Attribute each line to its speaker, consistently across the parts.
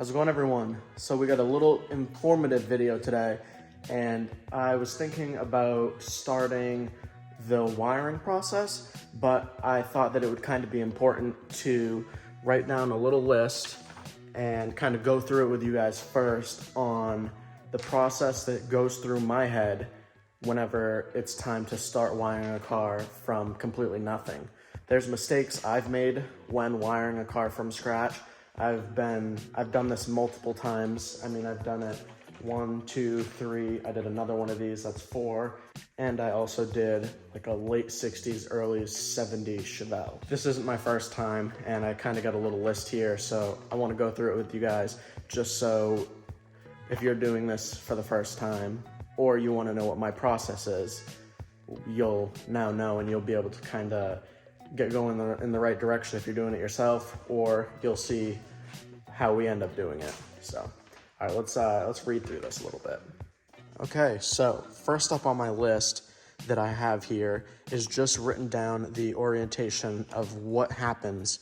Speaker 1: How's it going, everyone? So we got a little informative video today, and I was thinking about starting the wiring process, but I thought that it would kind of be important to write down a little list and kind of go through it with you guys first on the process that goes through my head whenever it's time to start wiring a car from completely nothing. There's mistakes I've made when wiring a car from scratch. I've done this multiple times. I mean, I've done it 1, 2, 3. I did another one of these, that's 4. And I also did like a late 60s, early 70s Chevelle. This isn't my first time, and I kind of got a little list here, so I want to go through it with you guys, just so if you're doing this for the first time, or you want to know what my process is, you'll now know, and you'll be able to kind of get going in the right direction if you're doing it yourself, or you'll see how we end up doing it. So, all right, let's read through this a little bit. Okay, so first up on my list that I have here is just written down the orientation of what happens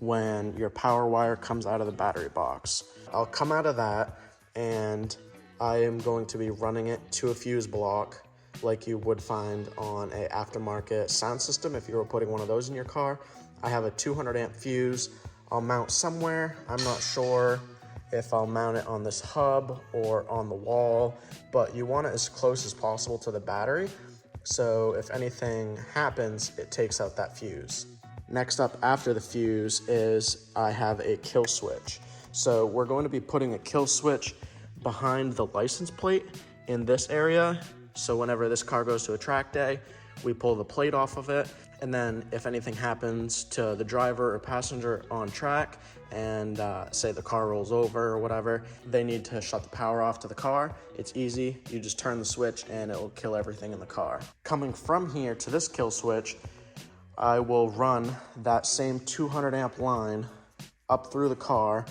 Speaker 1: when your power wire comes out of the battery box. I'll come out of that, and I am going to be running it to a fuse block like you would find on a aftermarket sound system if you were putting one of those in your car. I have a 200 amp fuse I'll mount somewhere. I'm not sure if I'll mount it on this hub or on the wall, but you want it as close as possible to the battery, so if anything happens, it takes out that fuse. Next up after the fuse is I have a kill switch. So we're going to be putting a kill switch behind the license plate in this area. So whenever this car goes to a track day, we pull the plate off of it, and then if anything happens to the driver or passenger on track, and say the car rolls over or whatever, they need to shut the power off to the car. It's easy, you just turn the switch and it will kill everything in the car. Coming from here to this kill switch, I will run that same 200 amp line up through the car,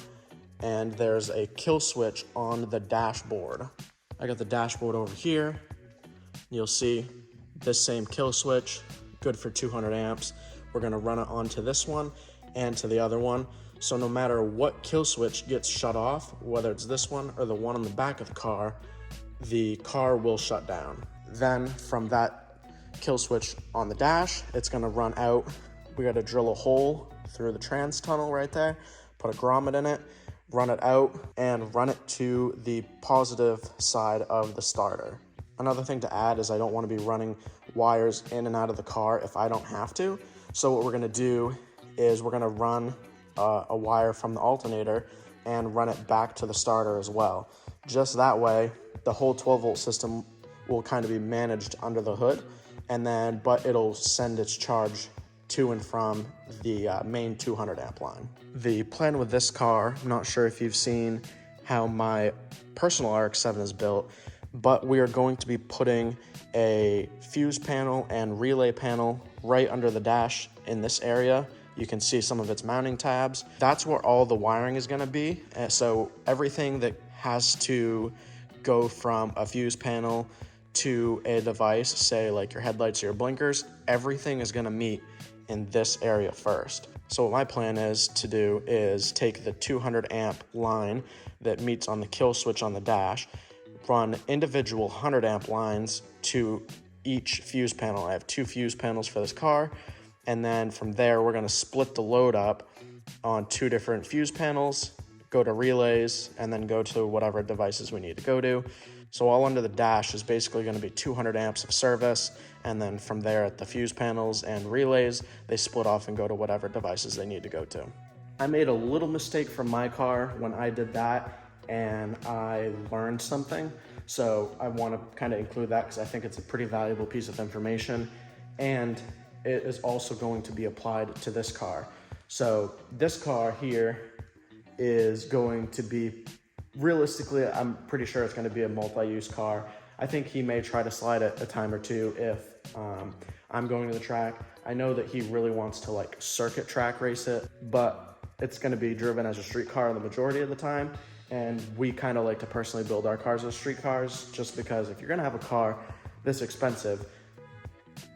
Speaker 1: and there's a kill switch on the dashboard. I got the dashboard over here. You'll see this same kill switch, good for 200 amps. We're gonna run it onto this one and to the other one. So no matter what kill switch gets shut off, whether it's this one or the one on the back of the car will shut down. Then from that kill switch on the dash, it's gonna run out. We gotta drill a hole through the trans tunnel right there, put a grommet in it, run it out, and run it to the positive side of the starter. Another thing to add is I don't want to be running wires in and out of the car if I don't have to. So what we're going to do is we're going to run a wire from the alternator and run it back to the starter as well. Just that way, the whole 12 volt system will kind of be managed under the hood, but it'll send its charge to and from the main 200 amp line. The plan with this car, I'm not sure if you've seen how my personal RX-7 is built, but we are going to be putting a fuse panel and relay panel right under the dash in this area. You can see some of its mounting tabs. That's where all the wiring is gonna be. So everything that has to go from a fuse panel to a device, say like your headlights or your blinkers, everything is gonna meet in this area first. So what my plan is to do is take the 200 amp line that meets on the kill switch on the dash, run individual 100 amp lines to each fuse panel. I have 2 fuse panels for this car, and then from there we're going to split the load up on 2 different fuse panels, go to relays, and then go to whatever devices we need to go to. So all under the dash is basically going to be 200 amps of service, and then from there at the fuse panels and relays, they split off and go to whatever devices they need to go to. I made a little mistake from my car when I did that, and I learned something. So I want to kind of include that because I think it's a pretty valuable piece of information, and it is also going to be applied to this car. So this car here is going to be, realistically, I'm pretty sure it's going to be a multi-use car. I think he may try to slide it a time or two if I'm going to the track. I know that he really wants to like circuit track race it, but it's going to be driven as a street car the majority of the time. And we kind of like to personally build our cars as street cars, just because if you're going to have a car this expensive,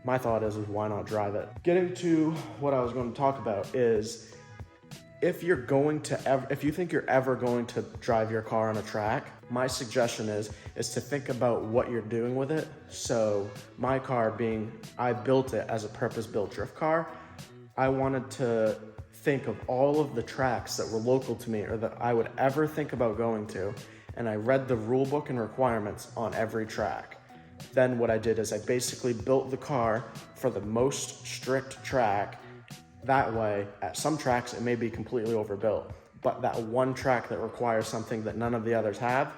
Speaker 1: my thought is why not drive it? Getting to what I was going to talk about is If you think you're ever going to drive your car on a track, my suggestion is to think about what you're doing with it. So my car I built it as a purpose-built drift car. I wanted to think of all of the tracks that were local to me or that I would ever think about going to, and I read the rule book and requirements on every track. Then what I did is I basically built the car for the most strict track. That way, at some tracks, it may be completely overbuilt, but that one track that requires something that none of the others have,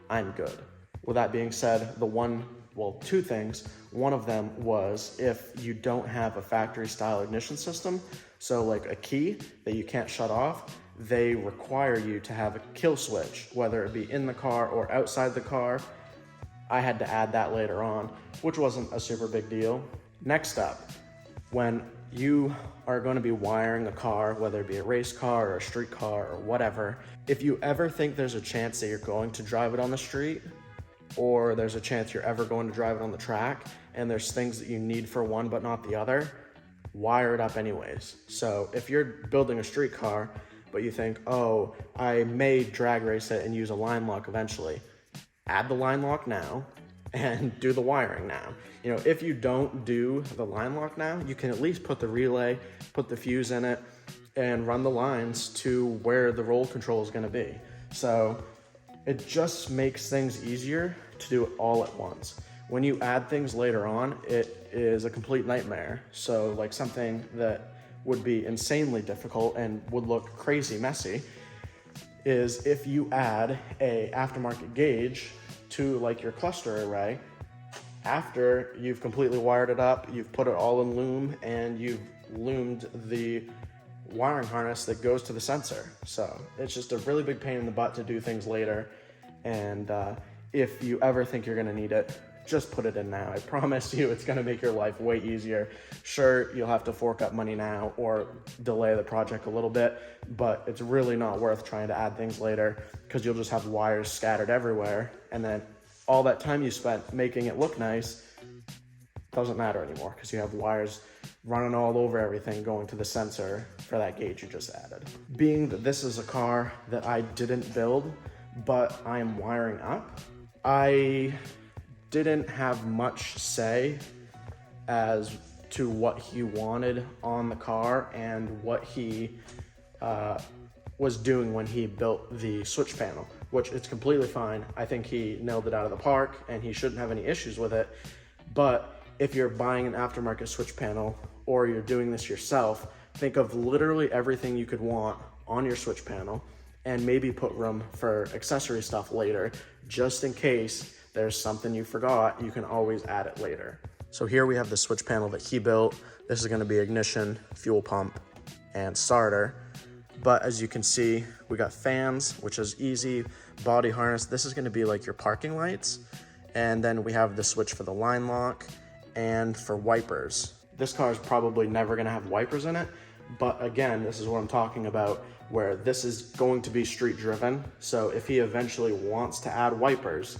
Speaker 1: I'm good. With that being said, two things. One of them was if you don't have a factory style ignition system, so like a key that you can't shut off, they require you to have a kill switch, whether it be in the car or outside the car. I had to add that later on, which wasn't a super big deal. Next up, when you are going to be wiring a car, whether it be a race car or a street car or whatever, if you ever think there's a chance that you're going to drive it on the street, or there's a chance you're ever going to drive it on the track, and there's things that you need for one but not the other, wire it up anyways. So if you're building a street car, but you think, oh, I may drag race it and use a line lock eventually, add the line lock now and do the wiring now. You know, if you don't do the line lock now, you can at least put the relay, put the fuse in it, and run the lines to where the roll control is going to be. So it just makes things easier to do it all at once. When you add things later on, it is a complete nightmare. So like something that would be insanely difficult and would look crazy messy is if you add a aftermarket gauge to like your cluster array after you've completely wired it up, you've put it all in loom, and you've loomed the wiring harness that goes to the sensor. So it's just a really big pain in the butt to do things later. And if you ever think you're gonna need it, just put it in now. I promise you it's gonna make your life way easier. Sure, you'll have to fork up money now or delay the project a little bit, but it's really not worth trying to add things later because you'll just have wires scattered everywhere, and then all that time you spent making it look nice doesn't matter anymore because you have wires running all over everything going to the sensor for that gauge you just added. Being that this is a car that I didn't build, but I am wiring up, I didn't have much say as to what he wanted on the car and what he was doing when he built the switch panel, which it's completely fine. I think he nailed it out of the park and he shouldn't have any issues with it. But if you're buying an aftermarket switch panel or you're doing this yourself, think of literally everything you could want on your switch panel and maybe put room for accessory stuff later, just in case there's something you forgot. You can always add it later. So here we have the switch panel that he built. This is gonna be ignition, fuel pump, and starter. But as you can see, we got fans, which is easy, body harness. This is gonna be like your parking lights. And then we have the switch for the line lock and for wipers. This car is probably never gonna have wipers in it, but again, this is what I'm talking about, where this is going to be street driven. So if he eventually wants to add wipers,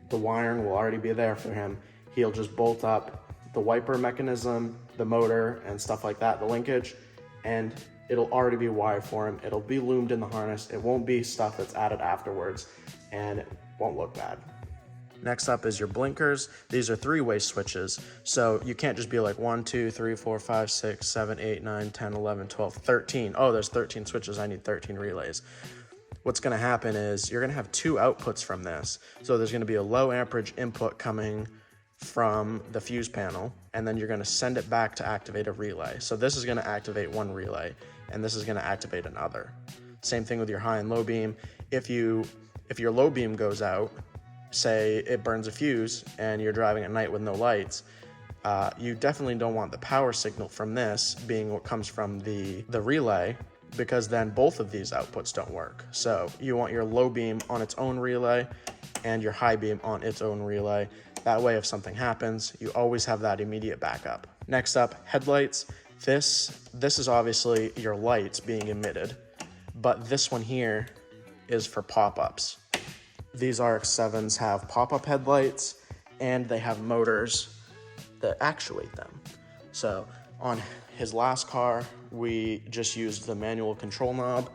Speaker 1: the wiring will already be there for him. He'll just bolt up the wiper mechanism, the motor, and stuff like that, the linkage, and it'll already be wired for him. It'll be loomed in the harness. It won't be stuff that's added afterwards, and it won't look bad. Next up is your blinkers. These are 3-way switches. So you can't just be like 1, 2, 3, 4, 5, 6, 7, 8, 9, 10, 11, 12, 13. Oh, there's 13 switches. I need 13 relays. What's gonna happen is you're gonna have 2 outputs from this. So there's gonna be a low amperage input coming from the fuse panel, and then you're gonna send it back to activate a relay. So this is gonna activate one relay, and this is gonna activate another. Same thing with your high and low beam. If your low beam goes out, say it burns a fuse and you're driving at night with no lights, you definitely don't want the power signal from this being what comes from the relay, because then both of these outputs don't work. So you want your low beam on its own relay and your high beam on its own relay. That way, if something happens, you always have that immediate backup. Next up, headlights. This is obviously your lights being emitted, but this one here is for pop-ups. These RX-7s have pop-up headlights, and they have motors that actuate them. So on his last car, we just used the manual control knob.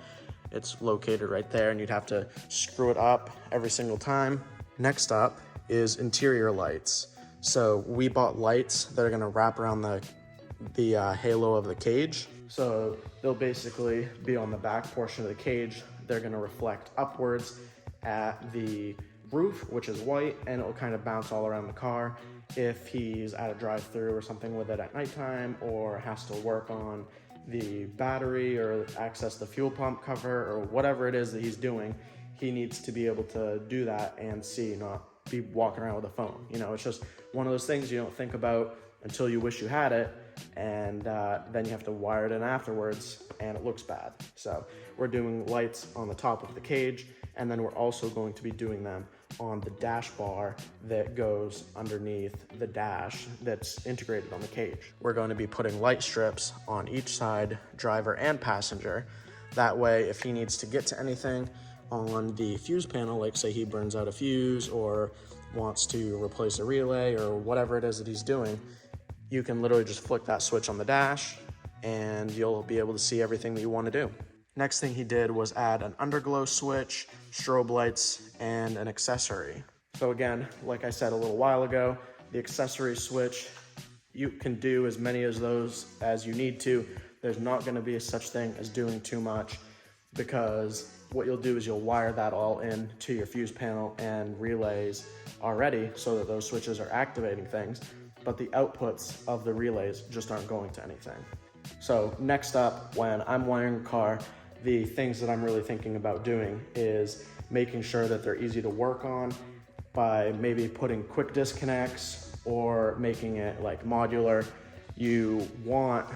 Speaker 1: It's located right there, and you'd have to screw it up every single time. Next up is interior lights. So we bought lights that are gonna wrap around the halo of the cage. So they'll basically be on the back portion of the cage. They're gonna reflect upwards at the roof, which is white, and it'll kind of bounce all around the car. If he's at a drive-through or something with it at nighttime, or has to work on the battery or access the fuel pump cover or whatever it is that he's doing, he needs to be able to do that and see, not be walking around with a phone. You know, it's just one of those things you don't think about until you wish you had it, and then you have to wire it in afterwards, and it looks bad. So we're doing lights on the top of the cage, and then we're also going to be doing them on the dash bar that goes underneath the dash that's integrated on the cage. We're going to be putting light strips on each side, driver and passenger. That way, if he needs to get to anything on the fuse panel, like say he burns out a fuse or wants to replace a relay or whatever it is that he's doing, you can literally just flick that switch on the dash and you'll be able to see everything that you want to do. Next thing he did was add an underglow switch, strobe lights, and an accessory. So again, like I said a little while ago, the accessory switch, you can do as many of those as you need to. There's not going to be such thing as doing too much, because what you'll do is you'll wire that all in to your fuse panel and relays already, so that those switches are activating things, but the outputs of the relays just aren't going to anything. So next up, when I'm wiring a car, the things that I'm really thinking about doing is making sure that they're easy to work on by maybe putting quick disconnects or making it like modular. You want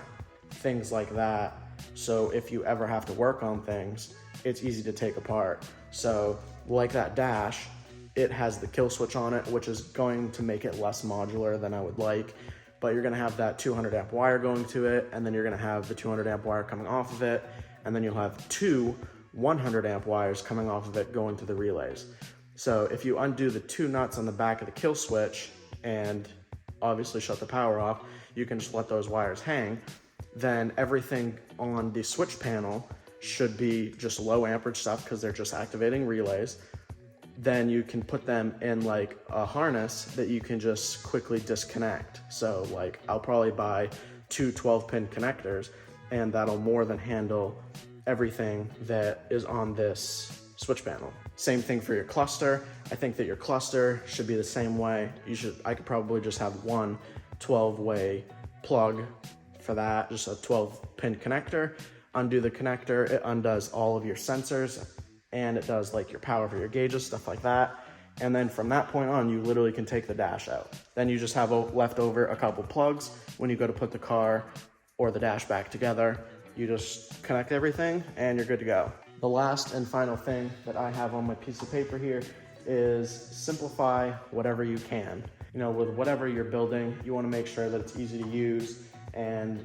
Speaker 1: things like that, so if you ever have to work on things, it's easy to take apart. So like that dash, it has the kill switch on it, which is going to make it less modular than I would like, but you're gonna have that 200 amp wire going to it, and then you're gonna have the 200 amp wire coming off of it, and then you'll have two 100 amp wires coming off of it going to the relays. So if you undo the two nuts on the back of the kill switch and obviously shut the power off, you can just let those wires hang. Then everything on the switch panel should be just low amperage stuff, because they're just activating relays. Then you can put them in like a harness that you can just quickly disconnect. So like I'll probably buy two 12-pin connectors, and that'll more than handle everything that is on this switch panel. Same thing for your cluster. I think that your cluster should be the same way. I could probably just have one 12-way plug for that, just a 12-pin connector. Undo the connector, it undoes all of your sensors, and it does like your power for your gauges, stuff like that. And then from that point on, you literally can take the dash out. Then you just have left over a couple plugs. When you go to put the car or the dash back together, you just connect everything and you're good to go. The last and final thing that I have on my piece of paper here is simplify whatever you can. You know, with whatever you're building, you want to make sure that it's easy to use, and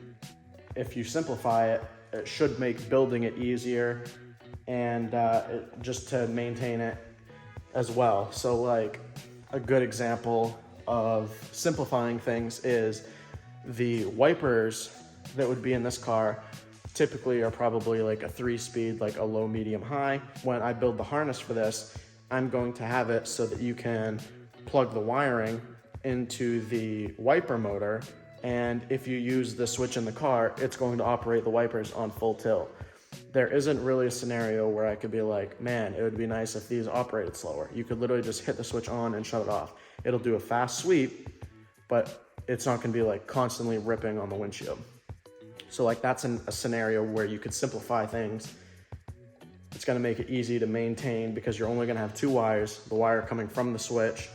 Speaker 1: if you simplify it, it should make building it easier, and just to maintain it as well. So like a good example of simplifying things is the wipers that would be in this car typically are probably like a 3-speed, like a low, medium, high. When I build the harness for this, I'm going to have it so that you can plug the wiring into the wiper motor, and if you use the switch in the car, it's going to operate the wipers on full tilt. There isn't really a scenario where I could be like, man, it would be nice if these operated slower. You could literally just hit the switch on and shut it off. It'll do a fast sweep, but it's not gonna be like constantly ripping on the windshield. So like that's a scenario where you could simplify things. It's gonna make it easy to maintain, because you're only gonna have two wires, the wire coming from the switch,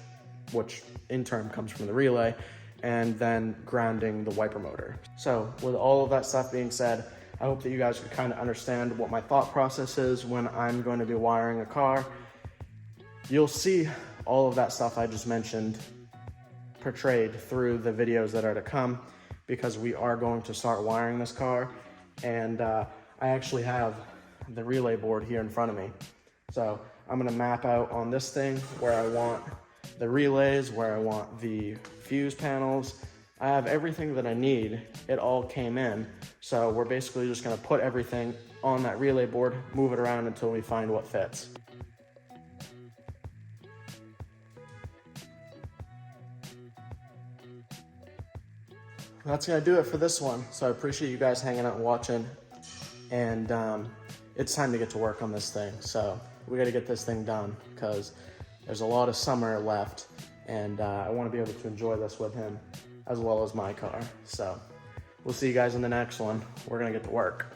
Speaker 1: which in turn comes from the relay, and then grounding the wiper motor. So with all of that stuff being said, I hope that you guys can kind of understand what my thought process is when I'm going to be wiring a car. You'll see all of that stuff I just mentioned portrayed through the videos that are to come, because we are going to start wiring this car, and I actually have the relay board here in front of me. So I'm gonna map out on this thing where I want the relays, where I want the fuse panels. I have everything that I need. It all came in, So we're basically just gonna put everything on that relay board, move it around until we find what fits. That's gonna do it for this one. So I appreciate you guys hanging out and watching. And it's time to get to work on this thing. So we gotta get this thing done because there's a lot of summer left, and I wanna be able to enjoy this with him as well as my car. So we'll see you guys in the next one. We're gonna get to work.